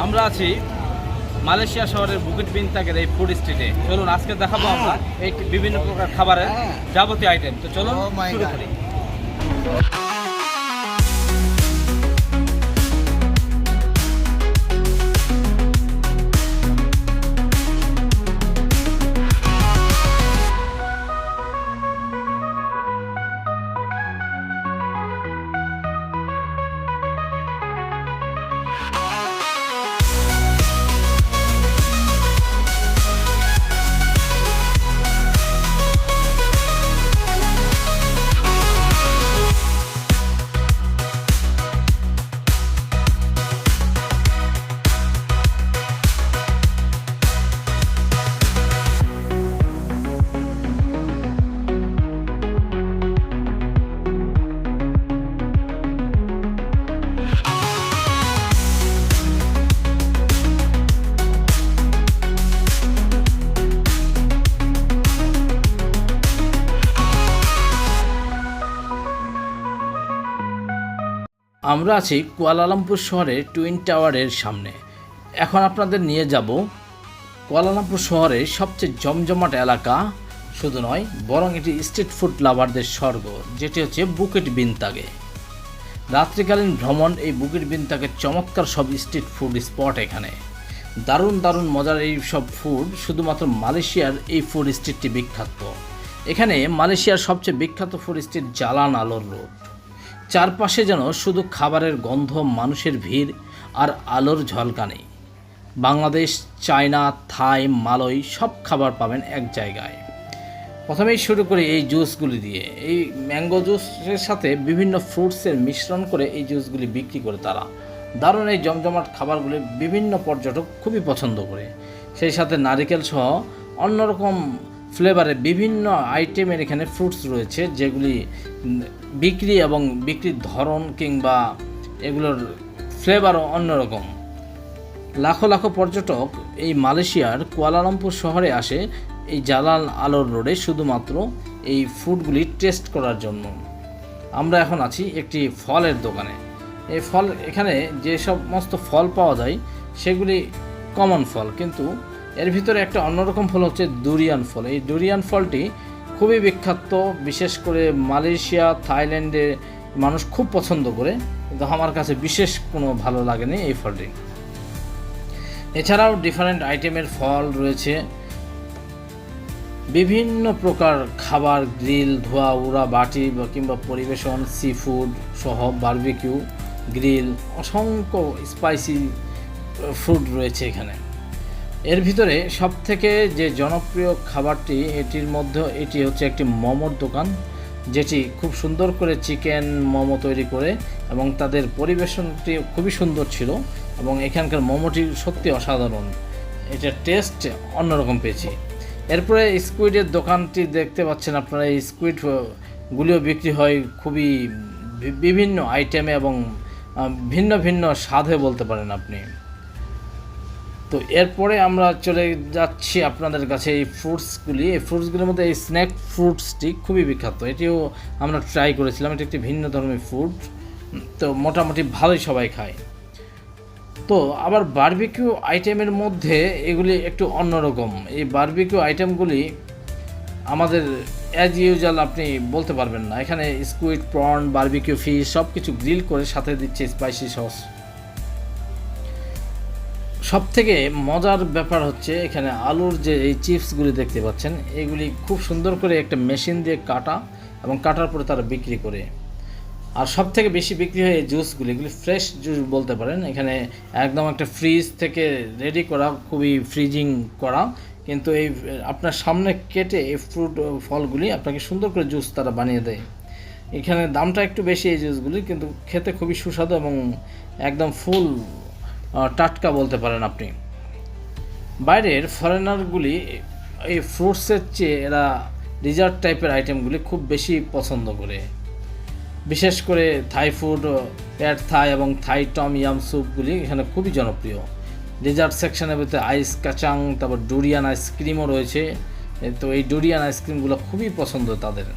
আমরা আছি মালয়েশিয়া শহরের বুকিট বিনতাকের এই ফুড স্ট্রিটে। চলুন আজকে দেখাবো আমরা এই বিভিন্ন প্রকার খাবারের যাবতীয় আইটেম। তো চলুন শুরু করি। আমরা আছি কুয়ালালামপুর শহরের টুইন টাওয়ারের সামনে। এখন আপনাদের নিয়ে যাব কুয়ালালামপুর শহরের সবচেয়ে জমজমাট এলাকা, শুধু নয় বরং এটি স্ট্রিট ফুড লাভারদের স্বর্গ, যেটি হচ্ছে বুকিট বিনতাগে। রাত্রিকালীন ভ্রমণ এই বুকিট বিনতাগের চমৎকার সব স্ট্রিট ফুড স্পট। এখানে দারুণ দারুণ মজার এই সব ফুড, শুধুমাত্র মালয়েশিয়ার এই ফুড স্ট্রিটটি বিখ্যাত। এখানে মালয়েশিয়ার সবচেয়ে বিখ্যাত ফুড স্ট্রিট জালান আলোর রোড। চারপাশে যেন শুধু খাবারের গন্ধ, মানুষের ভিড় আর আলোর ঝলকানি। বাংলাদেশ, চায়না, থাই, মালয় সব খাবার পাবেন এক জায়গায়। প্রথমেই শুরু করি এই জুসগুলি দিয়ে। এই ম্যাঙ্গো জুসের সাথে বিভিন্ন ফ্রুটসের মিশ্রণ করে এই জুসগুলি বিক্রি করে তারা। দারুণ এই জমজমাট খাবারগুলি বিভিন্ন পর্যটক খুবই পছন্দ করে। সেই সাথে নারিকেল সহ অন্যরকম ফ্লেভারে বিভিন্ন আইটেমের এখানে ফ্রুটস রয়েছে, যেগুলি বিক্রি এবং বিক্রির ধরন কিংবা এগুলোর ফ্লেভারও অন্যরকম। লাখো লাখো পর্যটক এই মালয়েশিয়ার কুয়ালালামপুর শহরে আসে এই জালাল আলোর রোডে শুধুমাত্র এই ফুডগুলি টেস্ট করার জন্য। আমরা এখন আছি একটি ফলের দোকানে। এই ফল, এখানে যে সমস্ত ফল পাওয়া যায় সেগুলি কমন ফল, কিন্তু এর ভিতরে একটা অন্যরকম ফল হচ্ছে ডুরিয়ান ফল। এই ডুরিয়ান ফলটি খুবই বিখ্যাত, বিশেষ করে মালয়েশিয়া, থাইল্যান্ডে মানুষ খুব পছন্দ করে, কিন্তু আমার কাছে বিশেষ কোনো ভালো লাগেনি এই ফলটি। এছাড়াও ডিফারেন্ট আইটেমের ফল রয়েছে, বিভিন্ন প্রকার খাবার, গ্রিল, ধোয়া উড়া বাটি কিংবা পরিবেশন, সি ফুড সহ বারবিকিউ, গ্রিল, অসংখ্য স্পাইসি ফুড রয়েছে এখানে। এর ভিতরে সবথেকে যে জনপ্রিয় খাবারটি, এটি হচ্ছে একটি মোমোর দোকান, যেটি খুব সুন্দর করে চিকেন মোমো তৈরি করে, এবং তাদের পরিবেশনটি খুবই সুন্দর ছিল, এবং এখানকার মোমোটি সত্যি অসাধারণ। এটার টেস্ট অন্যরকম পেয়েছি। এরপরে স্কুইডের দোকানটি দেখতে পাচ্ছেন আপনারা। এই স্কুইডগুলিও বিক্রি হয় খুবই বিভিন্ন আইটেমে এবং ভিন্ন ভিন্ন স্বাদে বলতে পারেন আপনি। তো এরপরে আমরা চলে যাচ্ছি আপনাদের কাছে এই ফ্রুটসগুলির মধ্যে এই স্ন্যাক ফ্রুটসটি খুবই বিখ্যাত। এটিও আমরা ট্রাই করেছিলাম। এটি একটি ভিন্ন ধরনের ফুড, তো মোটামুটি ভালোই সবাই খায়। তো আবার বারবিকিউ আইটেমের মধ্যে এগুলি একটু অন্যরকম। এই বারবিকিউ আইটেমগুলি আমাদের অ্যাজ ইউজুয়াল আপনি বলতে পারবেন না। এখানে স্কুইড, প্রন, বারবিকিউ ফিশ সব কিছু গ্রিল করে সাথে দিচ্ছে স্পাইসি সস। সব থেকে মজার ব্যাপার হচ্ছে এখানে আলুর যে এই চিপসগুলি দেখতে পাচ্ছেন, এগুলি খুব সুন্দর করে একটা মেশিন দিয়ে কাটা, এবং কাটার পরে তারা বিক্রি করে। আর সব থেকে বেশি বিক্রি হয় এই জুসগুলি, এগুলি ফ্রেশ জুস বলতে পারেন। এখানে একদম একটা ফ্রিজ থেকে রেডি করা, খুবই ফ্রিজিং করা, কিন্তু এই আপনার সামনে কেটে এই ফলগুলি আপনাকে সুন্দর করে জুস তারা বানিয়ে দেয়। এখানে দামটা একটু বেশি এই জুসগুলি, কিন্তু খেতে খুবই সুস্বাদু এবং একদম ফুল টাটকা বলতে পারেন আপনি। বাইরের ফরেনারগুলি এই ফ্রুটসের চেয়ে এরা ডিজার্ট টাইপের আইটেমগুলি খুব বেশি পছন্দ করে। বিশেষ করে থাই ফুড, প্যাড থাই এবং থাই টম ইয়াম স্যুপগুলি এখানে খুবই জনপ্রিয়। ডেজার্ট সেকশনের ভিতরে আইস কাচাং, তারপর ডুরিয়ান আইসক্রিমও রয়েছে। তো এই ডুরিয়ান আইসক্রিমগুলো খুবই পছন্দ তাদের।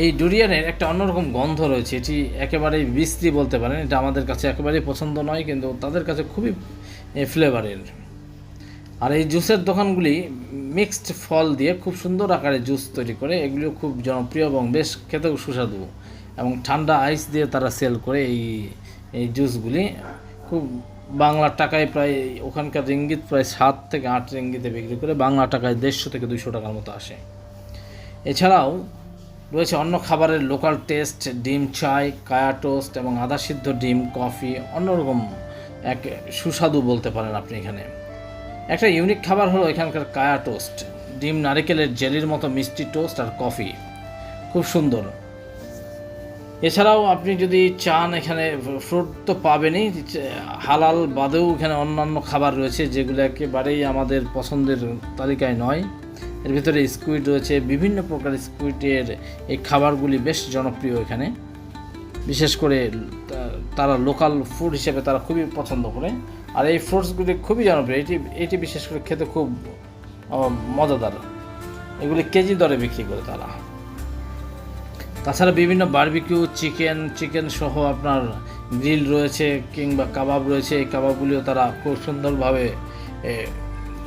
এই ডুরিয়ানের একটা অন্যরকম গন্ধ রয়েছে, এটি একেবারেই বিশ্রী বলতে পারেন। এটা আমাদের কাছে একেবারেই পছন্দ নয়, কিন্তু তাদের কাছে খুবই ফ্লেভারের। আর এই জুসের দোকানগুলি মিক্সড ফল দিয়ে খুব সুন্দর আকারে জুস তৈরি করে, এগুলিও খুব জনপ্রিয় এবং বেশ খেতেও সুস্বাদু, এবং ঠান্ডা আইস দিয়ে তারা সেল করে এই জুসগুলি। খুব বাংলা টাকায় প্রায় ওখানকার রিঙ্গিত প্রায় 7 থেকে 8 রিঙ্গিতে বিক্রি করে, বাংলা টাকায় 150 থেকে 200 টাকার মতো আসে। এছাড়াও রয়েছে অন্য খাবারের লোকাল টেস্ট, ডিম চাই, কায়া টোস্ট এবং আদা সিদ্ধ ডিম, কফি, অন্যরকম এক সুস্বাদু বলতে পারেন আপনি। এখানে একটা ইউনিক খাবার হলো এখানকার কায়া টোস্ট, ডিম নারিকেলের জেলির মতো মিষ্টি টোস্ট আর কফি, খুব সুন্দর। এছাড়াও আপনি যদি চান, এখানে ফ্রুট তো পাবেনই, হালাল বাদেও এখানে অন্যান্য খাবার রয়েছে যেগুলো একেবারেই আমাদের পছন্দের তালিকায় নয়। এর ভিতরে স্কুইড রয়েছে, বিভিন্ন প্রকার স্কুইডের এই খাবারগুলি বেশ জনপ্রিয় এখানে, বিশেষ করে তারা লোকাল ফুড হিসেবে তারা খুবই পছন্দ করে। আর এই ফ্রুটসগুলি খুবই জনপ্রিয়, এটি বিশেষ করে খেতে খুব মজাদার। এগুলি কেজি দরে বিক্রি করে তারা। তাছাড়া বিভিন্ন বারবিকিউ, চিকেন সহ আপনার গ্রিল রয়েছে কিংবা কাবাব রয়েছে, এই কাবাবগুলিও তারা খুব সুন্দরভাবে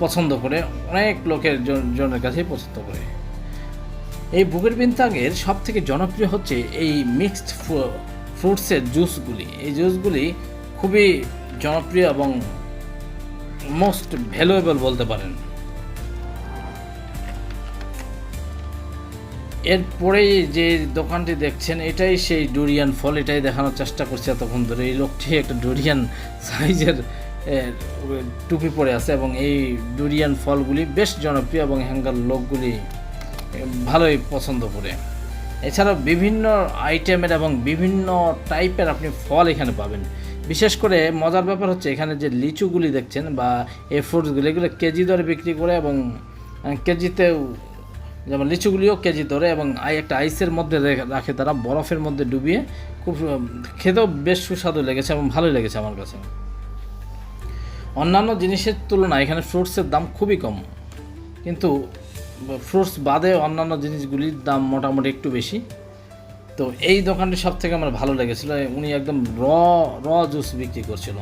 পছন্দ করে, অনেক লোকের জনের কাছেই পছন্দ করে। এই বুকেট বিনতাগের সব থেকে জনপ্রিয় হচ্ছে এই মিক্সড ফ্রুটসের জুসগুলি। এই জুসগুলি খুবই জনপ্রিয় এবং মোস্ট ভ্যালুয়েবল বলতে পারেন। এরপরেই যে দোকানটি দেখছেন, এটাই সেই ডুরিয়ান ফল, এটাই দেখানোর চেষ্টা করছি এতক্ষণ ধরে। এই লোকটি একটা ডুরিয়ান সাইজের টুপি পরে আছে, এবং এই ডুরিয়ান ফলগুলি বেশ জনপ্রিয় এবং এখানকার লোকগুলি ভালোই পছন্দ করে। এছাড়াও বিভিন্ন আইটেমের এবং বিভিন্ন টাইপের আপনি ফল এখানে পাবেন। বিশেষ করে মজার ব্যাপার হচ্ছে এখানে যে লিচুগুলি দেখছেন বা এই ফ্রুটসগুলি, এগুলো কেজি দরে বিক্রি করে, এবং কেজিতেও, যেমন লিচুগুলিও কেজি ধরে, এবং একটা আইসের মধ্যে রাখে তারা, বরফের মধ্যে ডুবিয়ে। খুব খেতেও বেশ সুস্বাদু লেগেছে এবং ভালোই লেগেছে আমার কাছে। অন্যান্য জিনিসের তুলনায় এখানে ফ্রুটসের দাম খুবই কম, কিন্তু ফ্রুটস বাদে অন্যান্য জিনিসগুলির দাম মোটামুটি একটু বেশি। তো এই দোকানটি সব থেকে আমার ভালো লেগেছিলো, উনি একদম র জুস বিক্রি করছিল।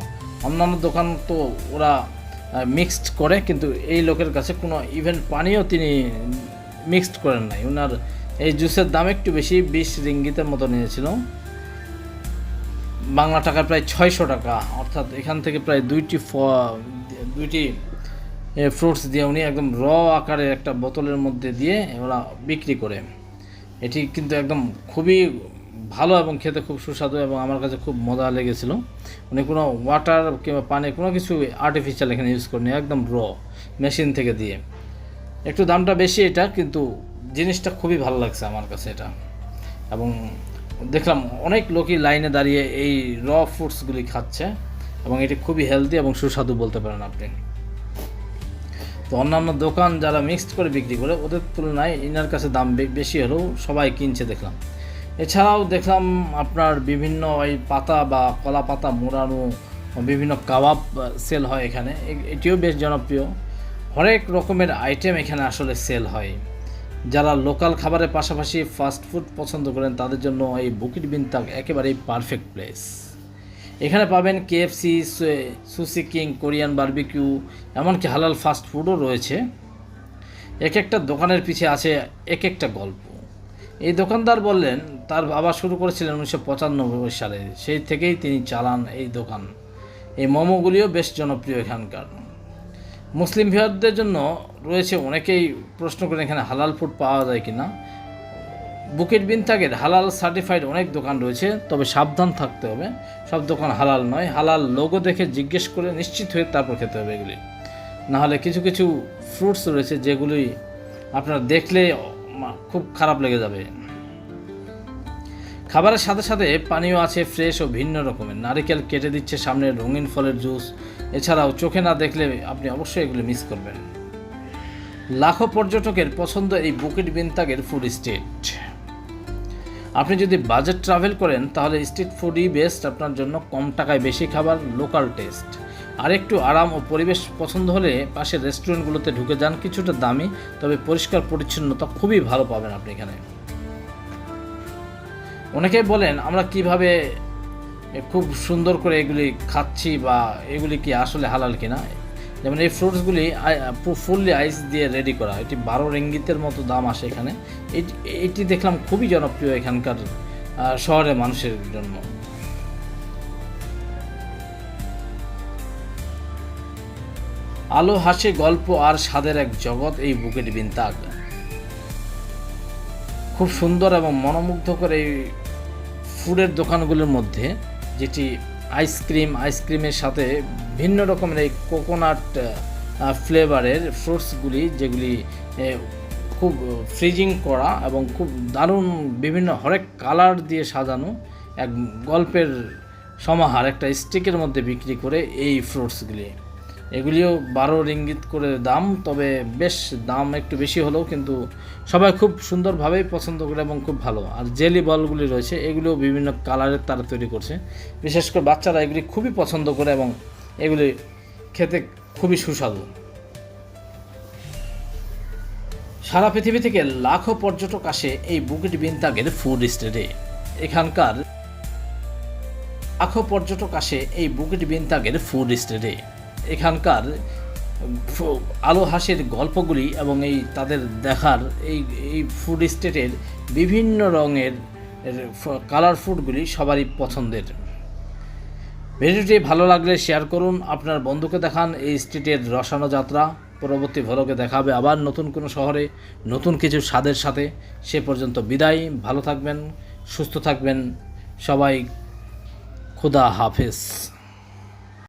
অন্যান্য দোকান তো ওরা মিক্সড করে, কিন্তু এই লোকের কাছে কোনো ইভেন পানিও তিনি মিক্সড করেন নাই। ওনার এই জুসের দাম একটু বেশি, 20 রিঙ্গিতের মতো নিয়েছিল, বাংলা টাকায় প্রায় 600 টাকা। অর্থাৎ এখান থেকে প্রায় দুইটি ফ্রুটস দিয়ে উনি একদম আকারে একটা বোতলের মধ্যে দিয়ে ওরা বিক্রি করে। এটি কিন্তু একদম খুবই ভালো এবং খেতে খুব সুস্বাদু, এবং আমার কাছে খুব মজা লেগেছিল। উনি কোনো ওয়াটার কিংবা পানি কোনো কিছু আর্টিফিশিয়াল এখানে ইউজ করেনি, একদম মেশিন থেকে দিয়ে। একটু দামটা বেশি এটা, কিন্তু জিনিসটা খুবই ভালো লাগছে আমার কাছে এটা। এবং দেখলাম অনেক লোকই লাইনে দাঁড়িয়ে এই ফ্রুটসগুলি খাচ্ছে, এবং এটি খুবই হেলদি এবং সুস্বাদু বলতে পারেন আপনি। তো অন্যান্য দোকান যারা মিক্সড করে বিক্রি করে, ওদের তুলনায় ইনার কাছে দাম বেশি হলেও সবাই কিনছে দেখলাম। এছাড়াও দেখলাম আপনার বিভিন্ন ওই পাতা বা কলা পাতা মোড়ানো বিভিন্ন কাবাব সেল হয় এখানে, এটিও বেশ জনপ্রিয়। হরেক রকমের আইটেম এখানে আসলে সেল হয়। যারা লোকাল খাবারের পাশাপাশি ফাস্ট ফুড পছন্দ করেন, তাদের জন্য এই বুকেট বিনতাগ একেবারেই পারফেক্ট প্লেস। এখানে পাবেন KFC, sushi king, Korean barbecue, এমনকি হালাল ফাস্ট ফুডও রয়েছে। এক একটা দোকানের পিছে আছে এক একটা গল্প। এই দোকানদার বললেন তার বাবা শুরু করেছিলেন 1995 সালে, সেই থেকেই তিনি চালান এই দোকান। এই মোমোগুলিও বেশ জনপ্রিয় এখানকার। মুসলিম ভিউয়ারদের জন্য রয়েছে, অনেকেই প্রশ্ন করেন এখানে হালাল ফুড পাওয়া যায় কিনা। বুকেট বিনতাগের হালাল সার্টিফাইড অনেক দোকান রয়েছে, তবে সাবধান থাকতে হবে, সব দোকান হালাল নয়। হালাল লোগো দেখে জিজ্ঞেস করে নিশ্চিত হয়ে তারপর খেতে হবে এগুলি। নাহলে কিছু কিছু ফ্রুটস রয়েছে যেগুলি আপনারা দেখলে খুব খারাপ লেগে যাবে। খাবারের সাথে সাথে পানীয় আছে ফ্রেশ ও ভিন্ন রকমের, নারিকেল কেটে দিচ্ছে সামনে, রঙিন ফলের জুস। এছাড়াও চোখে না দেখলে আপনি অবশ্যই এগুলো মিস করবেন। লাখো পর্যটকের পছন্দ এই বুকেট বিনতাগের ফুড স্ট্রিট। আপনি যদি বাজেট ট্রাভেল করেন তাহলে স্ট্রিট ফুডই বেস্ট আপনার জন্য। কম টাকায় বেশি খাবার, লোকাল টেস্ট, আর একটু আরাম ও পরিবেশ পছন্দ হলে পাশের রেস্টুরেন্টগুলোতে ঢুকে যান। কিছুটা দামি, তবে পরিষ্কার পরিচ্ছন্নতা খুবই ভালো পাবেন আপনি এখানে। অনেকেই বলেন আমরা কিভাবে খুব সুন্দর করে এগুলি খাচ্ছি বা এগুলি কি আসলে হালাল কিনা। যেমন এই ফ্রুটসগুলি ফুললি আইস দিয়ে রেডি করা, এটি 12 রিঙ্গিতের মতো দাম আসে এখানে। এটি দেখলাম খুবই জনপ্রিয় এখানকার শহরের মানুষের জন্য। আলো হাসি, গল্প আর স্বাদের এক জগৎ এই বুকেট বিনতাগ। খুব সুন্দর এবং মনোমুগ্ধকর এই ফুডের দোকানগুলোর মধ্যে যেটি আইসক্রিমের সাথে ভিন্ন রকমের এই কোকোনাট ফ্লেভারের ফ্রুটসগুলি, যেগুলি খুব ফ্রিজিং করা এবং খুব দারুণ বিভিন্ন হরেক কালার দিয়ে সাজানো এক গল্পের সমাহার একটা স্টিকের মধ্যে বিক্রি করে এই ফ্রুটসগুলি। এগুলিও 12 রিঙ্গিত করে দাম, তবে বেশ দাম একটু বেশি হলেও কিন্তু সবাই খুব সুন্দরভাবেই পছন্দ করে এবং খুব ভালো। আর জেলি বলগুলি রয়েছে, এগুলিও বিভিন্ন কালারের তারা তৈরি করছে, বিশেষ করে বাচ্চারা এগুলি খুবই পছন্দ করে এবং এগুলি খেতে খুবই সুস্বাদু। সারা পৃথিবী থেকে লাখো পর্যটক আসে এই বুকেট বিনতাগের ফুড স্ট্রিটে। এখানকার লাখো পর্যটক আসে এই বুকেট বিনতাগের ফুড স্ট্রিটে। এখানকার আলো হাসির গল্পগুলি এবং এই তাদের দেখার এই ফুড স্ট্রিটের বিভিন্ন রঙের কালার ফুডগুলি সবারই পছন্দের। ভিডিওটি ভালো লাগলে শেয়ার করুন, আপনার বন্ধুকে দেখান এই স্ট্রিটের রসালো যাত্রা। পরবর্তী ভ্লগে দেখা হবে আবার নতুন কোনো শহরে নতুন কিছু স্বাদের সাথে। সে পর্যন্ত বিদায়, ভালো থাকবেন, সুস্থ থাকবেন সবাই। খুদা হাফেজ।